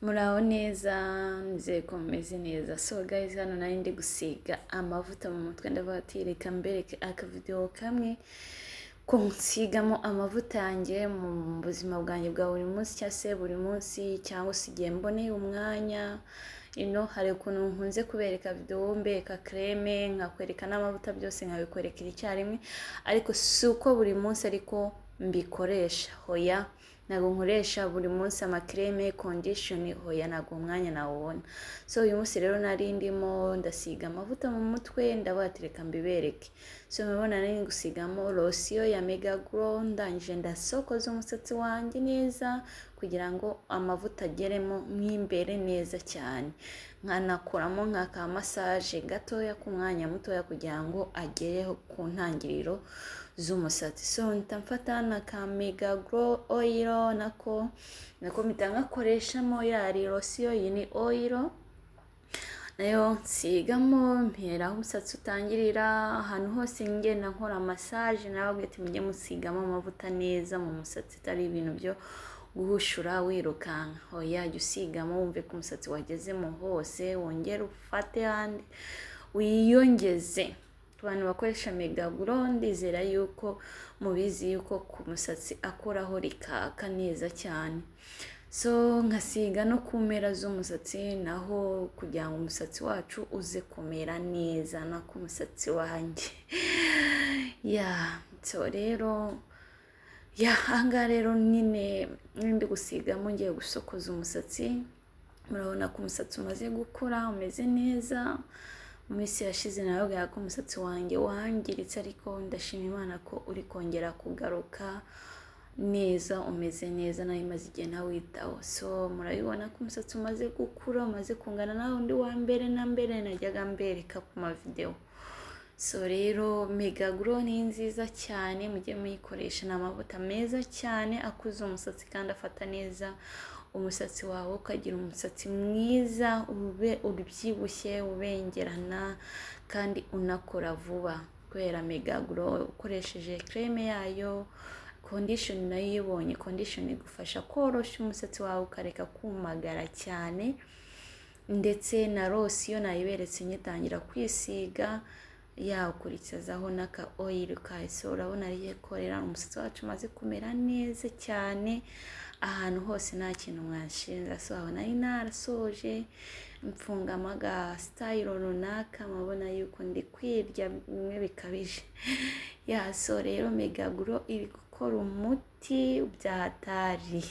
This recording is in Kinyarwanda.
Muraho neza, nizeye ko mumeze neza. So guys, hano nari ndi gusiga amavuta mu mutwe, ndavuga ati reka mbereke akavideo kamwe ko nsigamo amavuta yanjye mu buzima bwanjye bwa buri munsi cyangwa se buri munsi, cyangwa se igihe mboneye umwanya. Hari ukuntu nkunze kubereka video, mbereka creme, nkakwereka n'amavuta, byose nkabikwerekera icyarimwe, ariko si uko buri munsi ariko mbikoresha. Hoya, ntabwo nkoresha buri munsi amakreme, condition, hoya ntabwo umwanya nawubona. So uyu munsi rero nari ndimo ndasiga amavuta mu mutwe, ndabatereka mbibereke. So mubona nari gusigamo lotion ya Mega Glow, ndangije ndasokoza umusatsi wanjye neza kugira ngo amavuta ageremo mwimbere neza cyane, nkanakuramo nkaka massage gatoya ku mwanya mutoya kugira ngo agereho ku ntangiriro z'umusatsi. So mfata na ka Mega Glow oil, nako mitangakoreshamo yari lotion, iyi ni oil nayo nsigamo, mpera aho umusatsi utangirira. Ahantu hose ngenda nkora massage nawe ati mujye musigamo amavuta neza mu musatsi, itari ibintu byo guhushura wirukanka. Hoya, jya usigamo wumve ko umusatsi wagezemo hose, wongere ufate handi wiyongeze. Abantu bakoresha Mega Glow ndizera yuko mubizi yuko ku musatsi akoraho rikaka neza cyane. So nkasiga no ku mpera z'umusatsi naho kugira ngo umusatsi wacu uze kumera neza, na ku musatsi wanjye. So rero ahangaha rero nyine ndi gusigamo ngiye gusokoza umusatsi. Murabona ko umusatsi umaze gukura, umeze neza. Mu minsi yashize narabwira ko umusatsi wanjye wangiritse, ariko ndashima Imana ko uri kongera kugaruka neza, umeze neza, nayo imaze igihe nawitaho. So murabibona ko umusatsi umaze gukura, umaze kungana naho undi wa mbere na mbere najyaga mbereka ku mavideo. So rero Mega Glow ni nziza cyane, mujye muyikoresha. Ni amavuta meza cyane akuza umusatsi kandi afata neza umusatsi wawe, ukagira umusatsi mwiza, ube ubyibushye, ubengerana, kandi unakora vuba. Kubera Mega Glow ukoresheje creme yayo, condition nayo yibonye, condition igufasha koroshya umusatsi wawe ukareka kumagara cyane, ndetse na lotion nayiberetse nyitangira kwisiga, ukurikizaho n'aka oil kayo. So urabona ko rero umusatsi wacu umaze kumera neza cyane, ahantu hose nta kintu mwanshinja. So aho nari narasoje mfunga amaga style runaka, mabona yuko ndi kwirya bimwe bikabije. So rero Mega Glow iri gukora umuti byahatari.